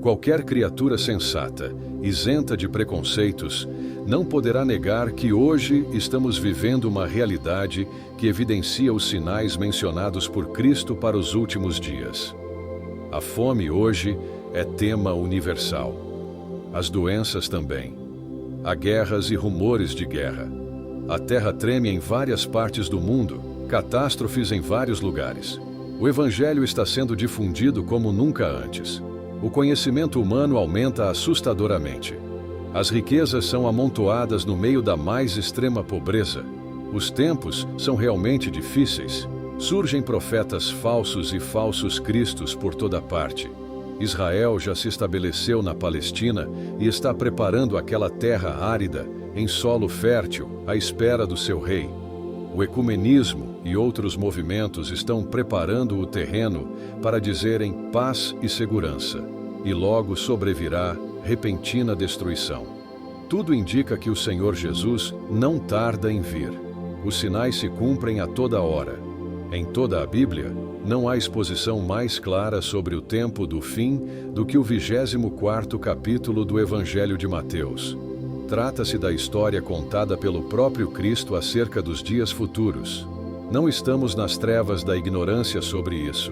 Qualquer criatura sensata, isenta de preconceitos, não poderá negar que hoje estamos vivendo uma realidade que evidencia os sinais mencionados por Cristo para os últimos dias. A fome hoje é tema universal. As doenças também. Há guerras e rumores de guerra. A terra treme em várias partes do mundo, catástrofes em vários lugares. O Evangelho está sendo difundido como nunca antes. O conhecimento humano aumenta assustadoramente. As riquezas são amontoadas no meio da mais extrema pobreza. Os tempos são realmente difíceis. Surgem profetas falsos e falsos cristos por toda parte. Israel já se estabeleceu na Palestina e está preparando aquela terra árida, em solo fértil, à espera do seu rei. O ecumenismo e outros movimentos estão preparando o terreno para dizerem paz e segurança, e logo sobrevirá repentina destruição. Tudo indica que o Senhor Jesus não tarda em vir. Os sinais se cumprem a toda hora. Em toda a Bíblia, não há exposição mais clara sobre o tempo do fim do que o 24º capítulo do Evangelho de Mateus. Trata-se da história contada pelo próprio Cristo acerca dos dias futuros. Não estamos nas trevas da ignorância sobre isso.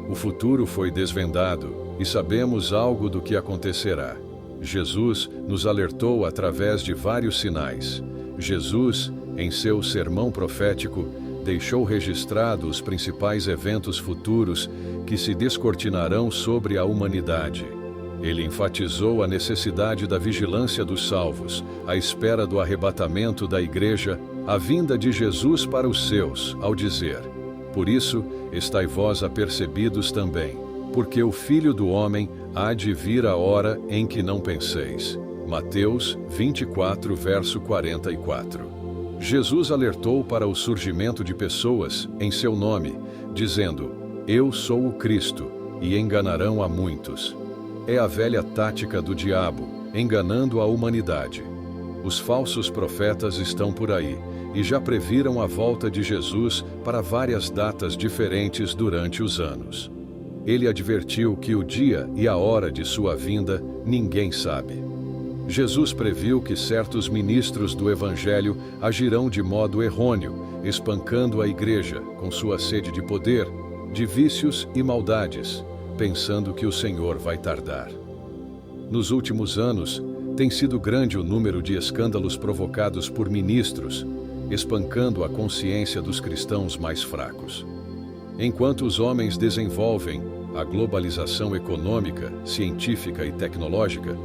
O futuro foi desvendado e sabemos algo do que acontecerá. Jesus nos alertou através de vários sinais. Jesus, em seu sermão profético, deixou registrado os principais eventos futuros que se descortinarão sobre a humanidade. Ele enfatizou a necessidade da vigilância dos salvos, a espera do arrebatamento da igreja, a vinda de Jesus para os seus, ao dizer: por isso, estai vós apercebidos também, porque o Filho do Homem há de vir a hora em que não penseis. Mateus 24, verso 44. Jesus alertou para o surgimento de pessoas em seu nome, dizendo: eu sou o Cristo, e enganarão a muitos. É a velha tática do diabo, enganando a humanidade. Os falsos profetas estão por aí, e já previram a volta de Jesus para várias datas diferentes durante os anos. Ele advertiu que o dia e a hora de sua vinda ninguém sabe. Jesus previu que certos ministros do Evangelho agirão de modo errôneo, espancando a igreja com sua sede de poder, de vícios e maldades, pensando que o Senhor vai tardar. Nos últimos anos, tem sido grande o número de escândalos provocados por ministros, espancando a consciência dos cristãos mais fracos. Enquanto os homens desenvolvem a globalização econômica, científica e tecnológica,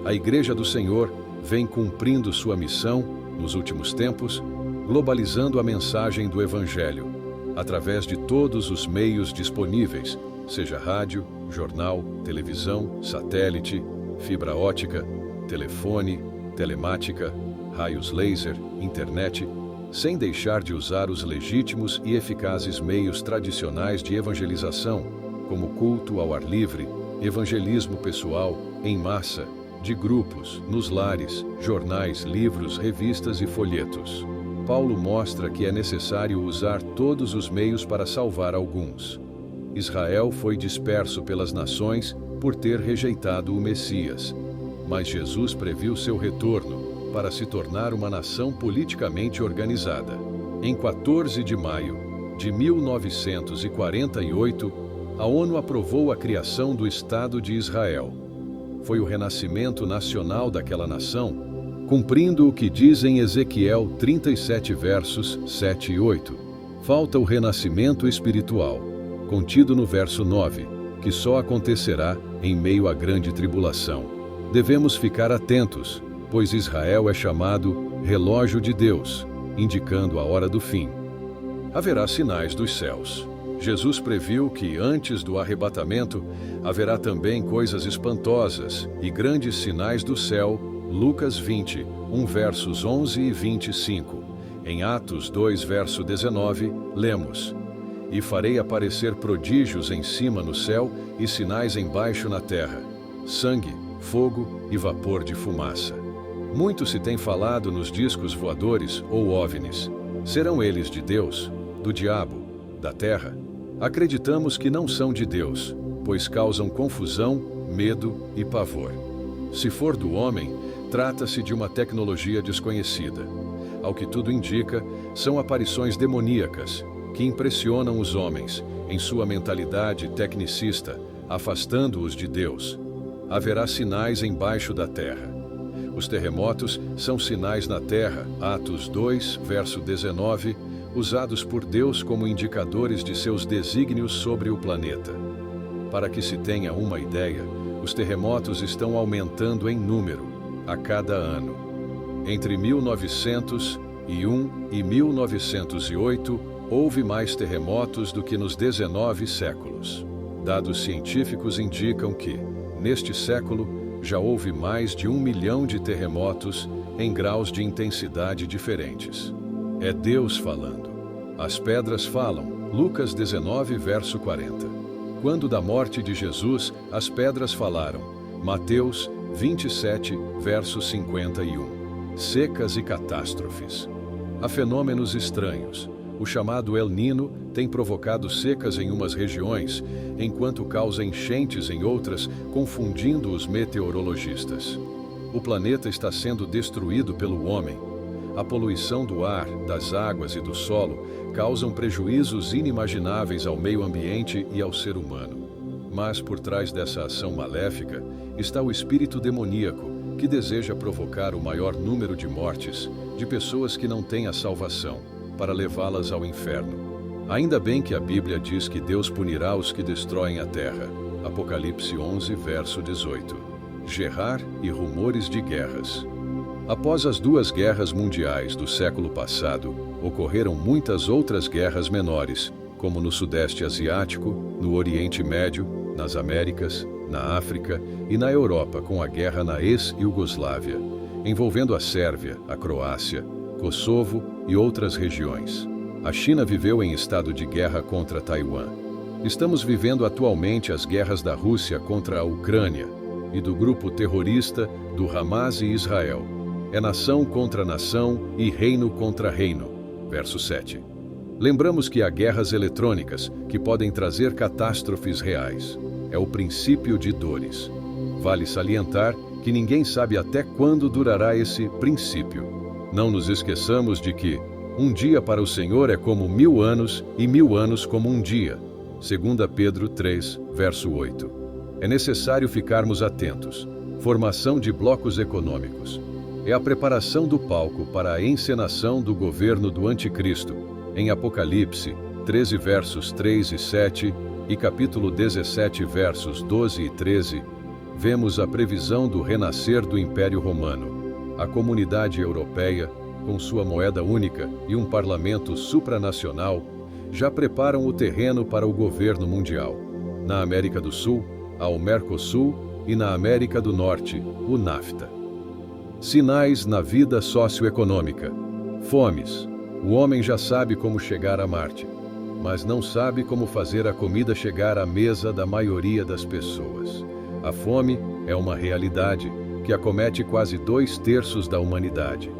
a Igreja do Senhor vem cumprindo sua missão, nos últimos tempos, globalizando a mensagem do Evangelho, através de todos os meios disponíveis, seja rádio, jornal, televisão, satélite, fibra ótica, telefone, telemática, raios laser, internet, sem deixar de usar os legítimos e eficazes meios tradicionais de evangelização, como culto ao ar livre, evangelismo pessoal, em massa, de grupos, nos lares, jornais, livros, revistas e folhetos. Paulo mostra que é necessário usar todos os meios para salvar alguns. Israel foi disperso pelas nações por ter rejeitado o Messias, mas Jesus previu seu retorno para se tornar uma nação politicamente organizada. Em 14 de maio de 1948, a ONU aprovou a criação do Estado de Israel. Foi o renascimento nacional daquela nação, cumprindo o que diz em Ezequiel 37 versos 7 e 8. Falta o renascimento espiritual, contido no verso 9, que só acontecerá em meio à grande tribulação. Devemos ficar atentos, pois Israel é chamado relógio de Deus, indicando a hora do fim. Haverá sinais dos céus. Jesus previu que, antes do arrebatamento, haverá também coisas espantosas e grandes sinais do céu, Lucas 20, versos 11 e 25. Em Atos 2, verso 19, lemos: e farei aparecer prodígios em cima no céu e sinais embaixo na terra, sangue, fogo e vapor de fumaça. Muito se tem falado nos discos voadores ou OVNIs. Serão eles de Deus, do diabo, da terra? Acreditamos que não são de Deus, pois causam confusão medo e pavor. Se for do homem, trata-se de uma tecnologia desconhecida. Ao que tudo indica, são aparições demoníacas que impressionam os homens em sua mentalidade tecnicista, afastando-os de Deus. Haverá sinais embaixo da terra. Os terremotos são sinais na terra, Atos 2, verso 19, usados por Deus como indicadores de seus desígnios sobre o planeta. Para que se tenha uma ideia, os terremotos estão aumentando em número a cada ano. Entre 1901 e 1908, houve mais terremotos do que nos 19 séculos. Dados científicos indicam que, neste século, já houve mais de 1 milhão de terremotos em graus de intensidade diferentes. É Deus falando. As pedras falam. Lucas 19, verso 40. Quando da morte de Jesus, as pedras falaram. Mateus 27, verso 51. Secas e catástrofes. Há fenômenos estranhos. O chamado El Niño tem provocado secas em umas regiões, enquanto causa enchentes em outras, confundindo os meteorologistas. O planeta está sendo destruído pelo homem. A poluição do ar, das águas e do solo causam prejuízos inimagináveis ao meio ambiente e ao ser humano. Mas por trás dessa ação maléfica está o espírito demoníaco, que deseja provocar o maior número de mortes de pessoas que não têm a salvação, para levá-las ao inferno. Ainda bem que a Bíblia diz que Deus punirá os que destroem a terra. Apocalipse 11, verso 18. Gerrar e rumores de guerras. Após as 2 guerras mundiais do século passado, ocorreram muitas outras guerras menores, como no Sudeste Asiático, no Oriente Médio, nas Américas, na África e na Europa, com a guerra na ex-Iugoslávia, envolvendo a Sérvia, a Croácia, Kosovo e outras regiões. A China viveu em estado de guerra contra Taiwan. Estamos vivendo atualmente as guerras da Rússia contra a Ucrânia e do grupo terrorista do Hamas e Israel. É nação contra nação e reino contra reino. Verso 7. Lembramos que há guerras eletrônicas que podem trazer catástrofes reais. É o princípio de dores. Vale salientar que ninguém sabe até quando durará esse princípio. Não nos esqueçamos de que um dia para o Senhor é como 1000 anos e 1000 anos como um dia. 2 Pedro 3, verso 8. É necessário ficarmos atentos. Formação de blocos econômicos. É a preparação do palco para a encenação do governo do Anticristo. Em Apocalipse 13, versos 3 e 7 e capítulo 17, versos 12 e 13, vemos a previsão do renascer do Império Romano. A comunidade europeia, com sua moeda única e um parlamento supranacional, já preparam o terreno para o governo mundial. Na América do Sul, há o Mercosul e na América do Norte, o NAFTA. Sinais na vida socioeconômica. Fomes. O homem já sabe como chegar a Marte, mas não sabe como fazer a comida chegar à mesa da maioria das pessoas. A fome é uma realidade que acomete quase 2/3 da humanidade.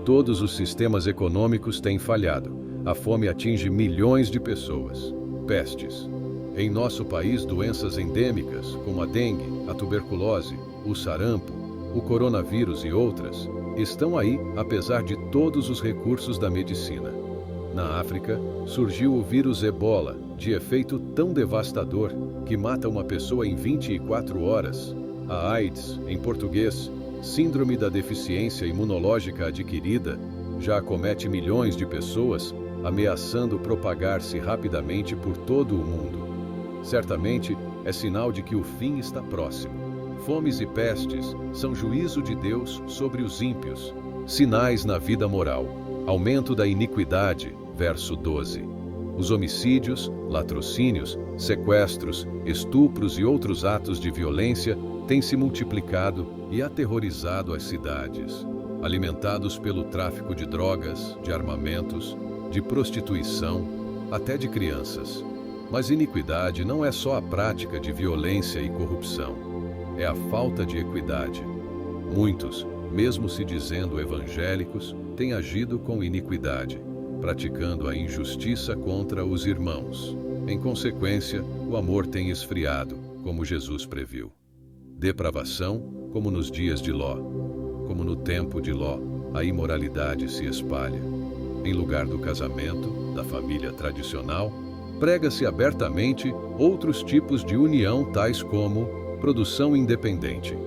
Todos os sistemas econômicos têm falhado. A fome atinge milhões de pessoas. Pestes. Em nosso país, doenças endêmicas, como a dengue, a tuberculose, o sarampo, o coronavírus e outras, estão aí apesar de todos os recursos da medicina. Na África, surgiu o vírus Ebola, de efeito tão devastador que mata uma pessoa em 24 horas. A AIDS, em português, Síndrome da Deficiência Imunológica Adquirida, já acomete milhões de pessoas, ameaçando propagar-se rapidamente por todo o mundo. Certamente, é sinal de que o fim está próximo. Fomes e pestes são juízo de Deus sobre os ímpios. Sinais na vida moral. Aumento da iniquidade, verso 12. Os homicídios, latrocínios, sequestros, estupros e outros atos de violência têm se multiplicado e aterrorizado as cidades, alimentados pelo tráfico de drogas, de armamentos, de prostituição, até de crianças. Mas iniquidade não é só a prática de violência e corrupção, é a falta de equidade. Muitos, mesmo se dizendo evangélicos, têm agido com iniquidade, praticando a injustiça contra os irmãos. Em consequência, o amor tem esfriado, como Jesus previu. Depravação, como nos dias de Ló. Como no tempo de Ló, a imoralidade se espalha. Em lugar do casamento, da família tradicional, prega-se abertamente outros tipos de união, tais como produção independente,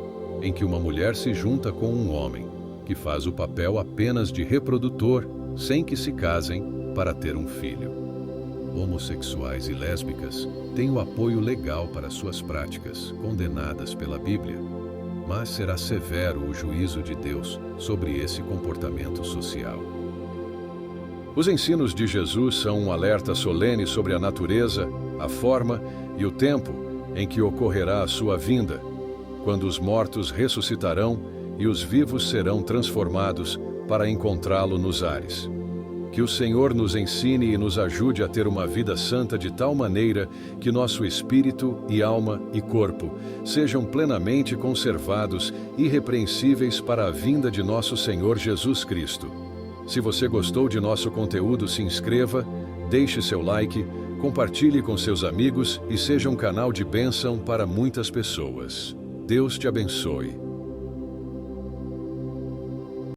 em que uma mulher se junta com um homem, que faz o papel apenas de reprodutor, sem que se casem, para ter um filho. Homossexuais e lésbicas têm o apoio legal para suas práticas, condenadas pela Bíblia, mas será severo o juízo de Deus sobre esse comportamento social. Os ensinos de Jesus são um alerta solene sobre a natureza, a forma e o tempo em que ocorrerá a sua vinda, quando os mortos ressuscitarão e os vivos serão transformados para encontrá-lo nos ares. Que o Senhor nos ensine e nos ajude a ter uma vida santa de tal maneira que nosso espírito e alma e corpo sejam plenamente conservados, irrepreensíveis para a vinda de nosso Senhor Jesus Cristo. Se você gostou de nosso conteúdo, se inscreva, deixe seu like, compartilhe com seus amigos e seja um canal de bênção para muitas pessoas. Deus te abençoe.